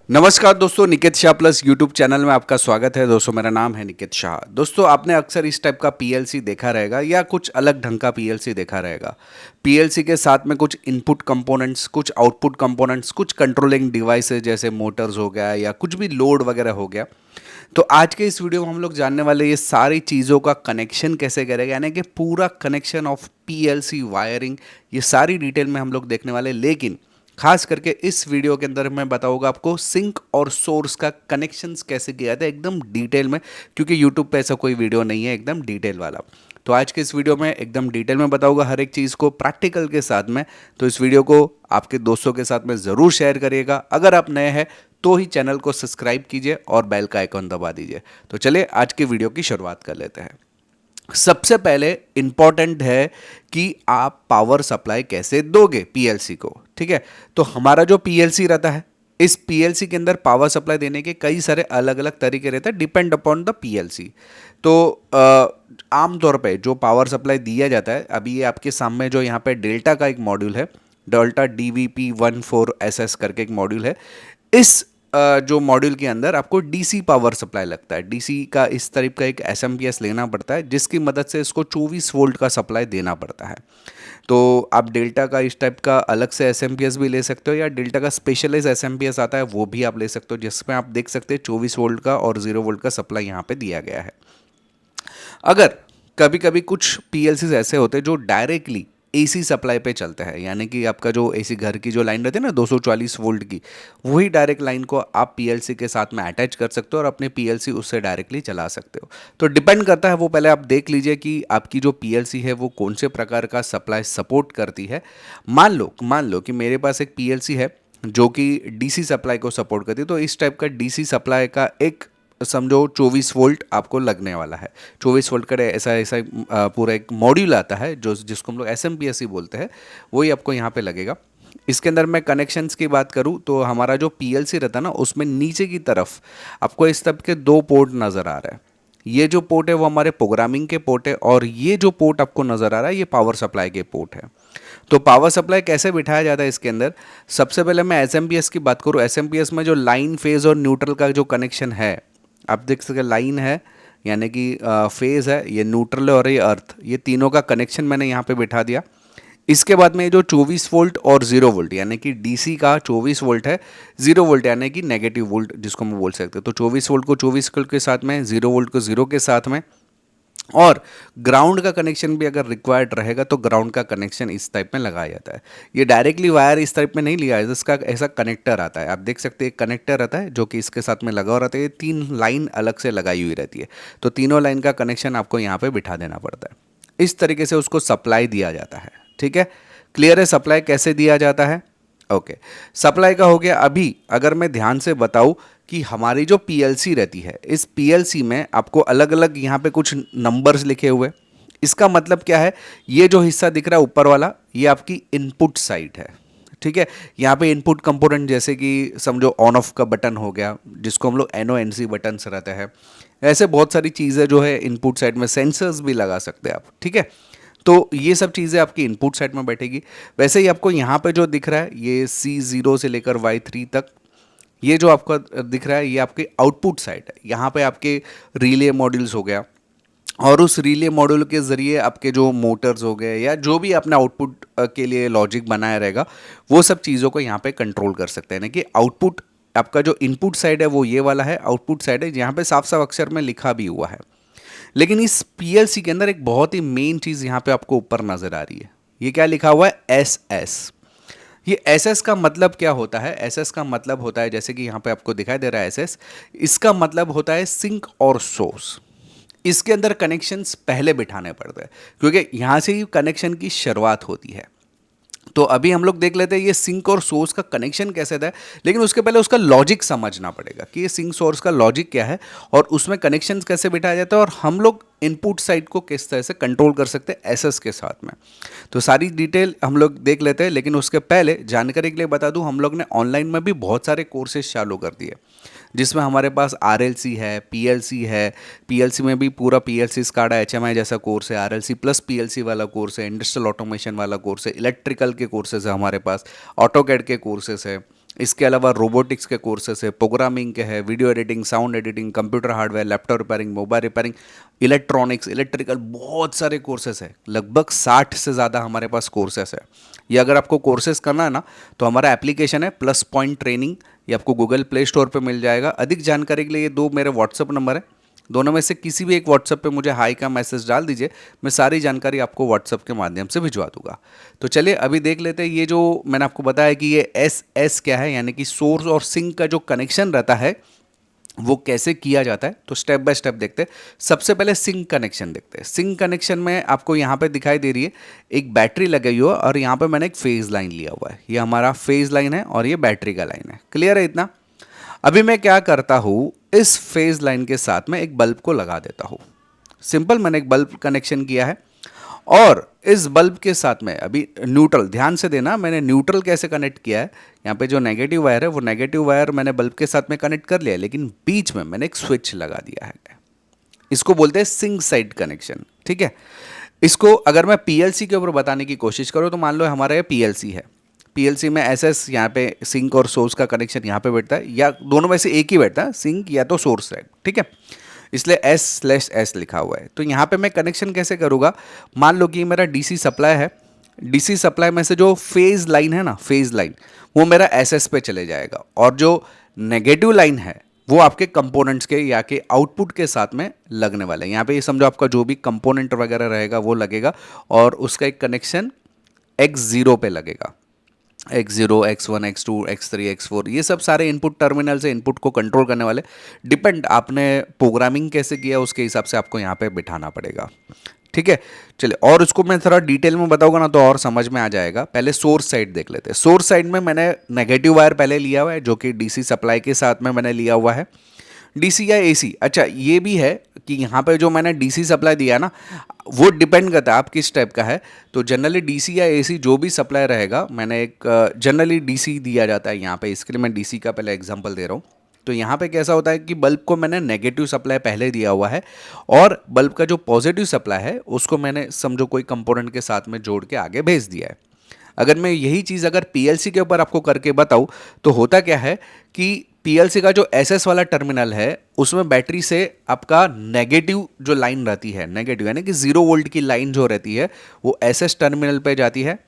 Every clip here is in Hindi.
नमस्कार दोस्तों, Niket Shah plus YouTube channel में आपका स्वागत है। दोस्तों मेरा नाम है निकेत शाह। दोस्तों आपने अक्सर इस टाइप का पीएलसी देखा रहेगा या कुछ अलग ढंग का पीएलसी देखा रहेगा। पीएलसी के साथ में कुछ इनपुट कंपोनेंट्स, कुछ आउटपुट कंपोनेंट्स, कुछ कंट्रोलिंग डिवाइसेस जैसे मोटर्स हो गया या कुछ भी लोड वगैरह हो गया। तो आज के इस वीडियो में हम लोग जानने वाले ये सारी चीज़ों का कनेक्शन कैसे करेंगे, यानी कि पूरा कनेक्शन ऑफ पीएलसी वायरिंग, ये सारी डिटेल में हम लोग देखने वाले। लेकिन खास करके इस वीडियो के अंदर मैं बताऊंगा आपको सिंक और सोर्स का कनेक्शंस कैसे किया था एकदम डिटेल में, क्योंकि यूट्यूब पे ऐसा कोई वीडियो नहीं है एकदम डिटेल वाला। तो आज के इस वीडियो में एकदम डिटेल में बताऊंगा हर एक चीज़ को प्रैक्टिकल के साथ में। तो इस वीडियो को आपके दोस्तों के साथ में ज़रूर शेयर करिएगा। अगर आप नए हैं तो ही चैनल को सब्सक्राइब कीजिए और बेल का आइकॉन दबा दीजिए। तो चलिए आज की वीडियो की शुरुआत कर लेते हैं। सबसे पहले इंपॉर्टेंट है कि आप पावर सप्लाई कैसे दोगे पीएलसी को। ठीक है, तो हमारा जो पीएलसी रहता है, इस पीएलसी के अंदर पावर सप्लाई देने के कई सारे अलग अलग तरीके रहते हैं, डिपेंड अपॉन द पीएलसी। तो आमतौर पे जो पावर सप्लाई दिया जाता है, अभी ये आपके सामने जो यहाँ पे डेल्टा का एक मॉड्यूल है, डेल्टा DVP14SS करके एक मॉड्यूल है। इस जो मॉड्यूल के अंदर आपको डीसी पावर सप्लाई लगता है। डीसी का इस टाइप का एक एसएमपीएस लेना पड़ता है, जिसकी मदद से इसको 24 वोल्ट का सप्लाई देना पड़ता है। तो आप डेल्टा का इस टाइप का अलग से एसएमपीएस भी ले सकते हो, या डेल्टा का स्पेशलाइज एसएमपीएस आता है वो भी आप ले सकते हो, जिसमें आप देख सकते हैं 24 वोल्ट का और 0 वोल्ट का सप्लाई यहाँ पे दिया गया है। अगर कभी कभी कुछ पीएलसीज ऐसे होते हैं जो डायरेक्टली एसी सप्लाई पे चलते हैं, यानी कि आपका जो एसी घर की जो लाइन रहती है ना 240 वोल्ट की, वही डायरेक्ट लाइन को आप पीएलसी के साथ में अटैच कर सकते हो और अपने पीएलसी उससे डायरेक्टली चला सकते हो। तो डिपेंड करता है, वो पहले आप देख लीजिए कि आपकी जो पीएलसी है वो कौन से प्रकार का सप्लाई सपोर्ट करती है। मान लो कि मेरे पास एक पीएलसी है जो कि डीसी सप्लाई को सपोर्ट करती है। तो इस टाइप का डीसी सप्लाई का एक समझो 24 वोल्ट आपको लगने वाला है। 24 वोल्ट का ऐसा ऐसा पूरा एक मॉड्यूल आता है जो जिसको हम लोग एसएमपीएस ही बोलते हैं, वही आपको यहाँ पे लगेगा। इसके अंदर मैं कनेक्शंस की बात करूँ तो हमारा जो पीएलसी रहता है ना, उसमें नीचे की तरफ आपको इस तरह के 2 पोर्ट नज़र आ रहा है। ये जो पोर्ट है वो हमारे प्रोग्रामिंग के पोर्ट है, और ये जो पोर्ट आपको नज़र आ रहा है ये पावर सप्लाई के पोर्ट है। तो पावर सप्लाई कैसे बिठाया जाता है इसके अंदर, सबसे पहले मैं एसएमपीएस की बात करूँ। एसएमपीएस में जो लाइन, फेज और न्यूट्रल का जो कनेक्शन है, आप देख सकते हैं लाइन है यानी कि फेज है, ये न्यूट्रल है और ये अर्थ, ये तीनों का कनेक्शन मैंने यहाँ पे बिठा दिया। इसके बाद में ये जो 24 वोल्ट और 0 वोल्ट, यानी कि डीसी का 24 वोल्ट है, 0 वोल्ट यानी कि नेगेटिव वोल्ट जिसको हम बोल सकते हैं। तो 24 वोल्ट को 24 वोल्ट के साथ में, 0 वोल्ट को 0 के साथ में, और ग्राउंड का कनेक्शन भी अगर रिक्वायर्ड रहेगा तो ग्राउंड का कनेक्शन इस टाइप में लगाया जाता है। ये डायरेक्टली वायर इस टाइप में नहीं लिया है, इसका ऐसा कनेक्टर आता है। आप देख सकते हैं एक कनेक्टर आता है जो कि इसके साथ में लगा हुआ रहता है। ये 3 लाइन अलग से लगाई हुई रहती है, तो तीनों लाइन का कनेक्शन आपको यहाँ पे बिठा देना पड़ता है। इस तरीके से उसको सप्लाई दिया जाता है। ठीक है, क्लियर है सप्लाई कैसे दिया जाता है। ओके, सप्लाई का हो गया। अभी अगर मैं ध्यान से बताऊं कि हमारी जो पीएलसी रहती है, इस पीएलसी में आपको अलग अलग यहाँ पे कुछ नंबर्स लिखे हुए। इसका मतलब क्या है, ये जो हिस्सा दिख रहा है ऊपर वाला, ये आपकी इनपुट साइड है। ठीक है, यहाँ पे इनपुट कंपोनेंट जैसे कि समझो ऑन ऑफ का बटन हो गया, जिसको हम लोग NONC बटन्स रहते हैं। ऐसे बहुत सारी चीज़ें जो है इनपुट साइड में, सेंसर्स भी लगा सकते हैं आप। ठीक है, तो ये सब चीज़ें आपकी इनपुट साइड में बैठेगी। वैसे ही आपको यहाँ पे जो दिख रहा है, ये C0 से लेकर Y3 तक, ये जो आपका दिख रहा है ये आपके आउटपुट साइड है। यहाँ पे आपके रिले मॉड्यूल्स हो गया, और उस रिले मॉड्यूल के ज़रिए आपके जो मोटर्स हो गए या जो भी आपने आउटपुट के लिए लॉजिक बनाया रहेगा, वो सब चीज़ों को यहाँ पे कंट्रोल कर सकते हैं। ना कि आउटपुट, आपका जो इनपुट साइड है वो ये वाला है, आउटपुट साइड है यहाँ पे साफ साफ अक्षर में लिखा भी हुआ है। लेकिन इस पीएलसी के अंदर एक बहुत ही मेन चीज़ यहाँ पे आपको ऊपर नज़र आ रही है। ये क्या लिखा हुआ है, SS। ये SS का मतलब क्या होता है, SS का मतलब होता है, जैसे कि यहाँ पे आपको दिखाई दे रहा है SS, इसका मतलब होता है सिंक और सोर्स। इसके अंदर कनेक्शंस पहले बिठाने पड़ते हैं, क्योंकि यहाँ से ही कनेक्शन की शुरुआत होती है। तो अभी हम लोग देख लेते हैं ये सिंक और सोर्स का कनेक्शन कैसे था, लेकिन उसके पहले उसका लॉजिक समझना पड़ेगा कि ये सिंक सोर्स का लॉजिक क्या है और उसमें कनेक्शंस कैसे बिठाया जाता है, और हम लोग इनपुट साइड को किस तरह से कंट्रोल कर सकते हैं एसएस के साथ में। तो सारी डिटेल हम लोग देख लेते हैं, लेकिन उसके पहले जानकारी के लिए बता दूं, हम लोग ने ऑनलाइन में भी बहुत सारे कोर्सेज चालू कर दिए, जिसमें हमारे पास RLC है, PLC है। PLC में भी पूरा PLC SCADA HMI जैसा कोर्स है, RLC प्लस PLC वाला कोर्स है, इंडस्ट्रियल ऑटोमेशन वाला कोर्स है, इलेक्ट्रिकल के कोर्सेज है हमारे पास, ऑटोकैड के कोर्सेज है, इसके अलावा रोबोटिक्स के कोर्सेस है, प्रोग्रामिंग के है, video editing, sound editing, computer hardware, laptop repairing, mobile repairing, electronics, electrical, बहुत सारे कोर्सेस है। लगभग 60 से ज़्यादा हमारे पास कोर्सेस है। ये अगर आपको कोर्सेज करना है ना तो हमारा एप्लीकेशन है प्लस पॉइंट ट्रेनिंग, ये आपको गूगल प्ले स्टोर पे मिल जाएगा। अधिक जानकारी के लिए ये 2 मेरे व्हाट्सअप नंबर है, दोनों में से किसी भी एक व्हाट्सअप पे मुझे हाई का मैसेज डाल दीजिए, मैं सारी जानकारी आपको व्हाट्सअप के माध्यम से भिजवा दूंगा। तो चलिए अभी देख लेते हैं ये जो मैंने आपको बताया कि ये एस क्या है, यानी कि सोर्स और सिंक का जो कनेक्शन रहता है वो कैसे किया जाता है। तो स्टेप बाय स्टेप देखते हैं। सबसे पहले सिंक कनेक्शन देखते हैं। सिंक कनेक्शन में आपको यहाँ पे दिखाई दे रही है एक बैटरी लगी हुई है और यहाँ पे मैंने एक फेज लाइन लिया हुआ है। ये हमारा फेज लाइन है और ये बैटरी का लाइन है। क्लियर है इतना? अभी मैं क्या करता हूँ, इस फेज लाइन के साथ में एक बल्ब को लगा देता हूँ। सिंपल, मैंने एक बल्ब कनेक्शन किया है और इस बल्ब के साथ में अभी न्यूट्रल, ध्यान से देना मैंने न्यूट्रल कैसे कनेक्ट किया है। यहाँ पे जो नेगेटिव वायर है वो नेगेटिव वायर मैंने बल्ब के साथ में कनेक्ट कर लिया, लेकिन बीच में मैंने एक स्विच लगा दिया है। इसको बोलते हैं सिंक साइड कनेक्शन। ठीक है, इसको अगर मैं पीएलसी के ऊपर बताने की कोशिश करूँ तो मान लो हमारा ये पीएलसी है। पीएलसी में एसएस यहाँ पे सिंक और सोर्स का कनेक्शन यहाँ पे बैठता है, या दोनों में से एक ही बैठता है, सिंक या तो सोर्स साइड। ठीक है, इसलिए S/S लिखा हुआ है। तो यहाँ पे मैं कनेक्शन कैसे करूँगा, मान लो कि मेरा डीसी सप्लाई है, डीसी सप्लाई में से जो फेज लाइन है ना, फेज लाइन वो मेरा एसएस पे चले जाएगा और जो नेगेटिव लाइन है वो आपके कंपोनेंट्स के या के आउटपुट के साथ में लगने वाले हैं। यहाँ पे ये समझो आपका जो भी कंपोनेंट वगैरह रहेगा वो लगेगा और उसका एक कनेक्शन X0 पे लगेगा। X0, X1, X2, X3, X4, ये सब सारे इनपुट टर्मिनल से इनपुट को कंट्रोल करने वाले। डिपेंड आपने प्रोग्रामिंग कैसे किया उसके हिसाब से आपको यहाँ पे बिठाना पड़ेगा। ठीक है, चलिए और उसको मैं थोड़ा डिटेल में बताऊंगा ना तो और समझ में आ जाएगा। पहले सोर्स साइड देख लेते हैं। सोर्स साइड में मैंने नेगेटिव वायर पहले लिया हुआ है जो कि डीसी सप्लाई के साथ में मैंने लिया हुआ है। डीसी या एसी, अच्छा ये भी है कि यहाँ पे जो मैंने डीसी सप्लाई दिया ना वो डिपेंड करता है आप किस टाइप का है। तो जनरली डीसी या एसी जो भी सप्लाई रहेगा, मैंने एक जनरली डीसी दिया जाता है यहाँ पे, इसके लिए मैं डीसी का पहले एग्जांपल दे रहा हूँ। तो यहाँ पे कैसा होता है कि बल्ब को मैंने नेगेटिव सप्लाई पहले दिया हुआ है और बल्ब का जो पॉजिटिव सप्लाई है उसको मैंने समझो कोई कंपोनेंट के साथ में जोड़ के आगे भेज दिया है। अगर मैं यही चीज़ अगर पीएलसी के ऊपर आपको करके बताऊँ तो होता क्या है कि पीएलसी का जो एसएस वाला टर्मिनल है उसमें बैटरी से आपका नेगेटिव जो लाइन रहती है, नेगेटिव यानी कि 0 वोल्ट की लाइन जो रहती है वो एसएस टर्मिनल पे जाती है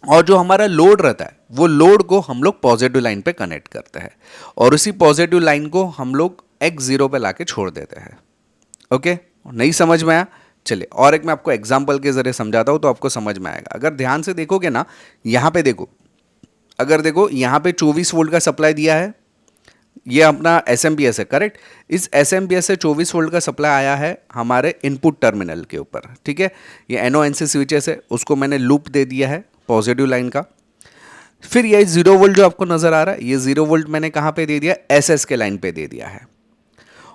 और जो हमारा लोड रहता है वो लोड को हम लोग पॉजिटिव लाइन पे कनेक्ट करते हैं और उसी पॉजिटिव लाइन को हम लोग X0 पे लाके छोड़ देते हैं। ओके, नहीं समझ में आया? चलिए और एक मैं आपको एग्जांपल के जरिए समझाता हूँ तो आपको समझ में आएगा। अगर ध्यान से देखोगे ना, यहाँ पे देखो, अगर देखो यहाँ पे 24 वोल्ट का सप्लाई दिया है, ये अपना SMPS है, करेक्ट। इस SMPS से 24 वोल्ट का सप्लाई आया है हमारे इनपुट टर्मिनल के ऊपर। ठीक है, ये NONC स्विचेस है, उसको मैंने लूप दे दिया है पॉजिटिव लाइन का। फिर ये 0 वोल्ट जो आपको नजर आ रहा है, ये 0 वोल्ट मैंने कहाँ पे दे दिया, SS के लाइन पे दे दिया है।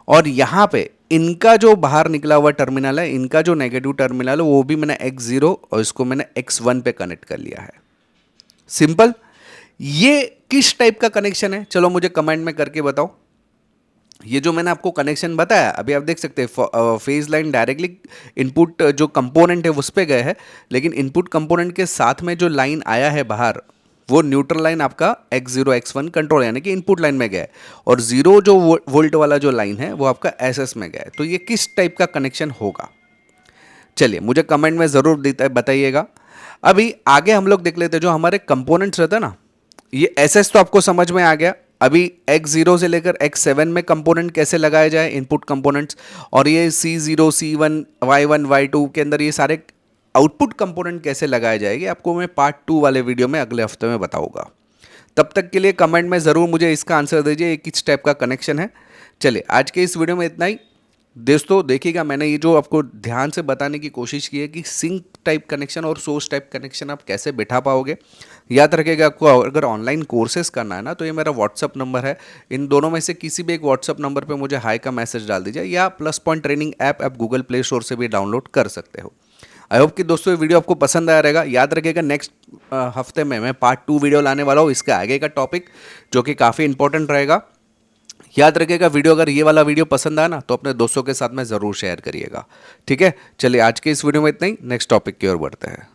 और यहाँ पे इनका जो बाहर निकला हुआ टर्मिनल है, इनका जो नेगेटिव टर्मिनल है वो भी मैंने X0 और इसको मैंने X1 पे कनेक्ट कर लिया है। सिंपल। ये किस टाइप का कनेक्शन है, चलो मुझे कमेंट में करके बताओ। ये जो मैंने आपको कनेक्शन बताया अभी आप देख सकते हैं फेज लाइन डायरेक्टली इनपुट जो कंपोनेंट है उस पे गए हैं, लेकिन इनपुट कंपोनेंट के साथ में जो लाइन आया है बाहर वो न्यूट्रल लाइन आपका X0 X1 कंट्रोल यानी कि इनपुट लाइन में गया है और 0 जो वोल्ट वाला जो लाइन है वो आपका SS में गया है। तो ये किस टाइप का कनेक्शन होगा, चलिए मुझे कमेंट में ज़रूर बताइएगा। अभी आगे हम लोग देख लेते हैं जो हमारे कंपोनेंट्स रहते हैं ना, ये SS तो आपको समझ में आ गया। अभी X0 से लेकर X7 में कंपोनेंट कैसे लगाए जाए, इनपुट कंपोनेंट्स, और ये C0 C1 Y1 Y2 के अंदर ये सारे आउटपुट कंपोनेंट कैसे लगाए जाएंगे आपको मैं पार्ट 2 वाले वीडियो में अगले हफ्ते में बताऊंगा। तब तक के लिए कमेंट में ज़रूर मुझे इसका आंसर दीजिए किस टाइप का कनेक्शन है। चलिए आज के इस वीडियो में इतना ही। दोस्तों देखिएगा, मैंने ये जो आपको ध्यान से बताने की कोशिश की है कि सिंक टाइप कनेक्शन और सोर्स टाइप कनेक्शन आप कैसे बिठा पाओगे। याद रखिएगा, आपको अगर ऑनलाइन कोर्सेज करना है ना तो ये मेरा व्हाट्सअप नंबर है, इन दोनों में से किसी भी एक व्हाट्सअप नंबर पे मुझे हाई का मैसेज डाल दीजिए, या प्लस पॉइंट ट्रेनिंग ऐप आप गूगल प्ले स्टोर से भी डाउनलोड कर सकते हो। आई होप कि दोस्तों ये वीडियो आपको पसंद आया रहेगा। याद रखिएगा नेक्स्ट हफ्ते में मैं पार्ट 2 वीडियो लाने वाला हूँ, इसके आगे का टॉपिक जो कि काफ़ी इंपॉर्टेंट रहेगा। याद रखिएगा वीडियो, अगर ये वाला वीडियो पसंद आया ना तो अपने दोस्तों के साथ में ज़रूर शेयर करिएगा। ठीक है, चलिए आज के इस वीडियो में इतना ही, नेक्स्ट टॉपिक की ओर बढ़ते हैं।